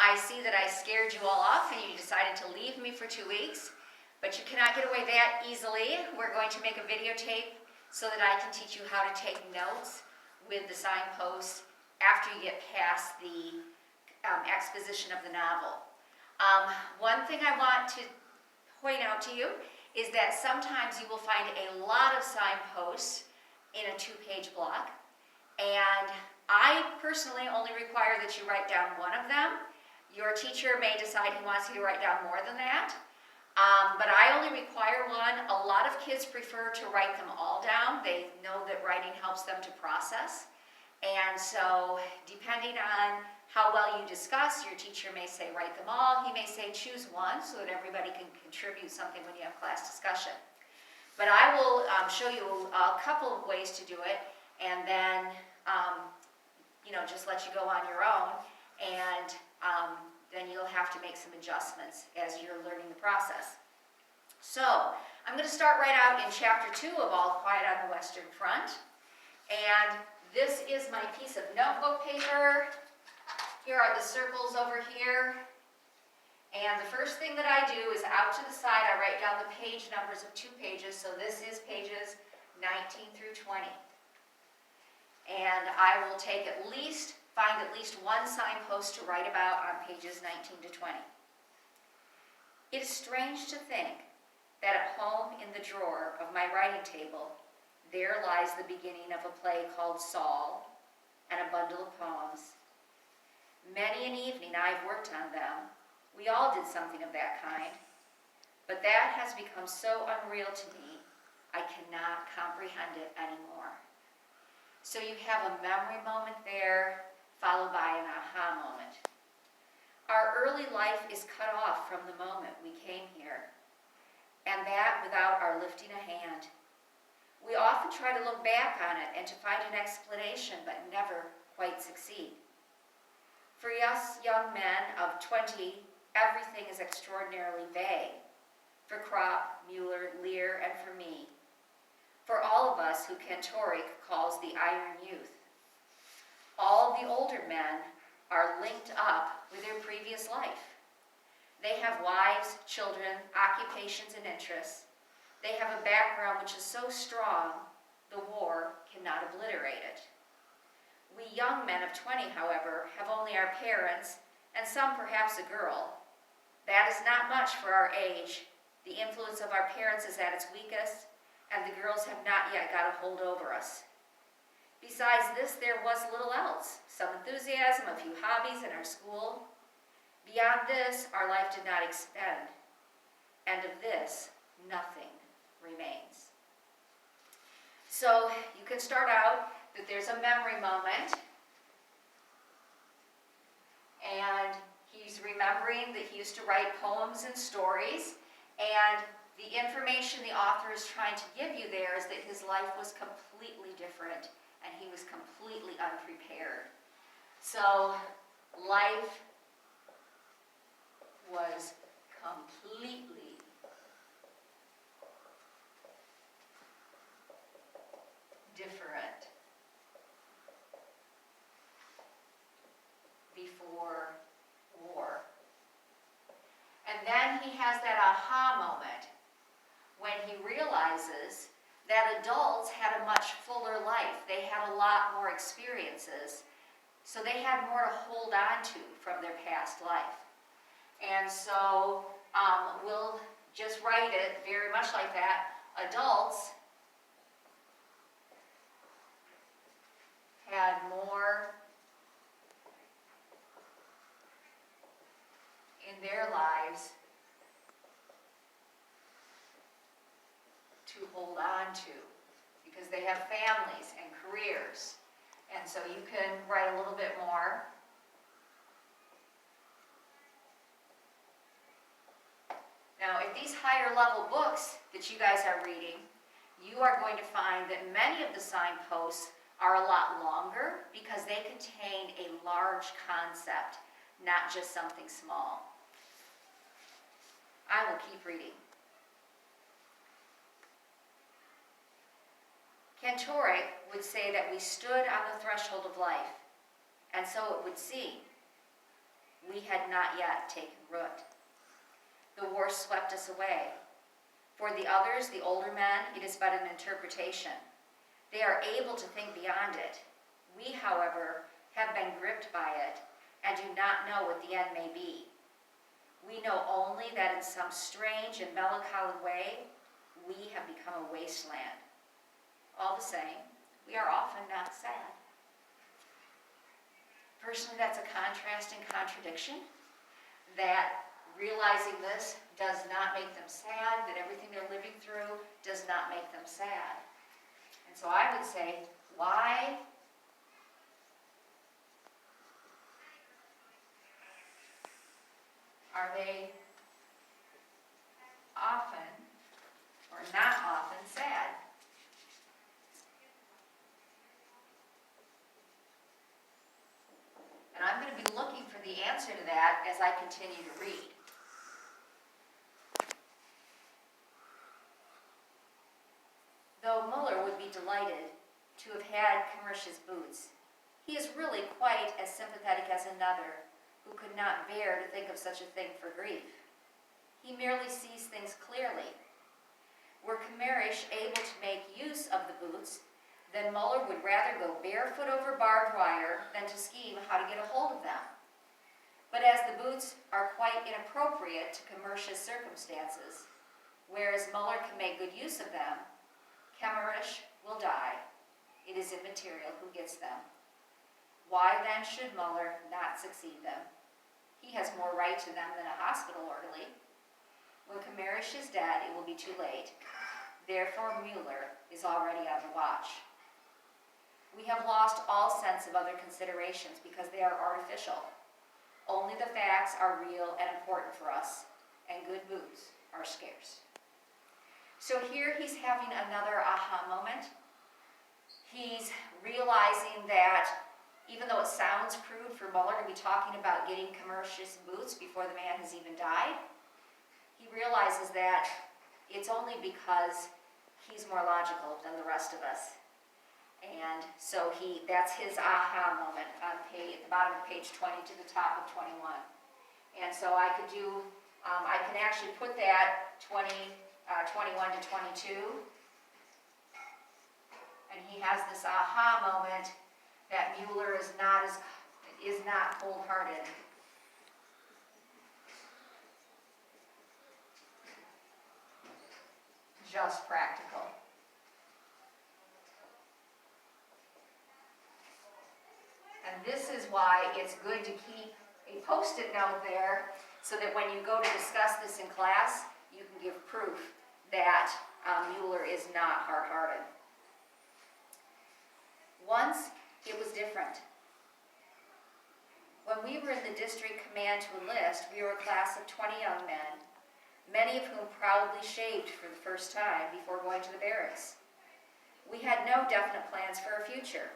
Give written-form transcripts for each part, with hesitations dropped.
I see that I scared you all off and you decided to leave me for 2 weeks, but you cannot get away that easily. We're going to make a videotape so that I can teach you how to take notes with the signposts after you get past the exposition of the novel. One thing I want to point out to you is that sometimes you will find a lot of signposts in a 2-page block, and I personally only require that you write down one of them. Your teacher may decide he wants you to write down more than that, but I only require one. A lot of kids prefer to write them all down. They know that writing helps them to process, and so depending on how well you discuss, your teacher may say write them all. He may say choose one so that everybody can contribute something when you have class discussion. But I will show you a couple of ways to do it, and then just let you go on your own, and then you'll have to make some adjustments as you're learning the process. So I'm going to start right out in Chapter 2 of All Quiet on the Western Front, and this is my piece of notebook paper. Here are the circles over here, and the first thing that I do is out to the side I write down the page numbers of 2 pages, so this is pages 19 through 20. And I will find at least one signpost to write about on pages 19 to 20. It is strange to think that at home in the drawer of my writing table, there lies the beginning of a play called Saul and a bundle of poems. Many an evening I've worked on them. We all did something of that kind. But that has become so unreal to me, I cannot comprehend it anymore. So you have a memory moment there, followed by an aha moment. Our early life is cut off from the moment we came here, and that without our lifting a hand. We often try to look back on it and to find an explanation, but never quite succeed. For us young men of 20, everything is extraordinarily vague. For Kropp, Mueller, Lear, and for me. For all of us who Kantorek calls the Iron Youth. All the older men are linked up with their previous life. They have wives, children, occupations, and interests. They have a background which is so strong, the war cannot obliterate it. We young men of 20, however, have only our parents, and some perhaps a girl. That is not much for our age. The influence of our parents is at its weakest, and the girls have not yet got a hold over us. Besides this, there was little else, some enthusiasm, a few hobbies in our school. Beyond this, our life did not expand, and of this, nothing remains. So you can start out that there's a memory moment, and he's remembering that he used to write poems and stories, and the information the author is trying to give you there is that his life was completely different and he was completely unprepared. So life was completely different before war. And then he has that aha moment when he realizes that adults had a much fuller life. They had a lot more experiences, so they had more to hold on to from their past life. And so we'll just write it very much like that. Adults had more in their lives to hold on to, because they have families and careers. And so you can write a little bit more. Now, if these higher level books that you guys are reading, you are going to find that many of the signposts are a lot longer because they contain a large concept, not just something small. I will keep reading. Kantorek would say that we stood on the threshold of life, and so it would seem. we had not yet taken root. The war swept us away. For the others, the older men, it is but an interpretation. They are able to think beyond it. We, however, have been gripped by it and do not know what the end may be. We know only that in some strange and melancholy way, we have become a wasteland. All the same, we are often not sad. Personally, that's a contrasting contradiction, that realizing this does not make them sad, that everything they're living through does not make them sad. And so I would say, why are they often or not often sad? And I'm going to be looking for the answer to that as I continue to read. Though Muller would be delighted to have had Commercius' boots, he is really quite as sympathetic as another who could not bear to think of such a thing for grief. He merely sees things clearly. Were Kamarish able to make use of the boots, then Muller would rather go barefoot over barbed wire than to scheme how to get a hold of them. But as the boots are quite inappropriate to Kamarish circumstances, whereas Muller can make good use of them, Kamarish will die. It is immaterial who gets them. Why then should Muller not succeed them? He has more right to them than a hospital orderly. When Kamarish is dead, it will be too late. Therefore, Mueller is already on the watch. We have lost all sense of other considerations because they are artificial. Only the facts are real and important for us, and good boots are scarce. So here he's having another aha moment. He's realizing that even though it sounds crude for Muller to be talking about getting Kamarish boots before the man has even died, he realizes that it's only because he's more logical than the rest of us. And so that's his aha moment on at the bottom of page 20 to the top of 21. And so I can actually put that 21 to 22. And he has this aha moment that Mueller is not cold-hearted. Just practical. And this is why it's good to keep a post-it note there so that when you go to discuss this in class, you can give proof that Mueller is not hard-hearted. Once, it was different. When we were in the district command to enlist, we were a class of 20 young men, many of whom proudly shaved for the first time before going to the barracks. We had no definite plans for our future.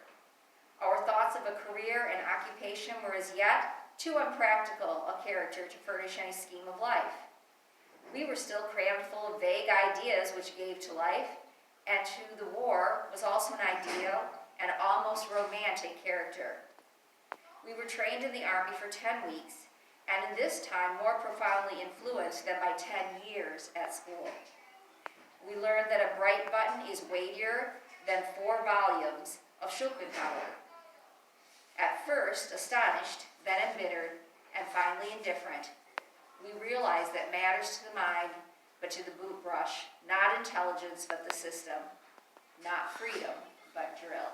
Our thoughts of a career and occupation were as yet too unpractical a character to furnish any scheme of life. We were still crammed full of vague ideas which gave to life, and to the war was also an ideal and almost romantic character. We were trained in the Army for 10 weeks, and in this time more profoundly influenced than by 10 years at school. We learned that a bright button is weightier than 4 volumes of Schopenhauer. At first astonished, then embittered, and finally indifferent, we realized that matters to the mind, but to the boot brush, not intelligence, but the system, not freedom, but drill.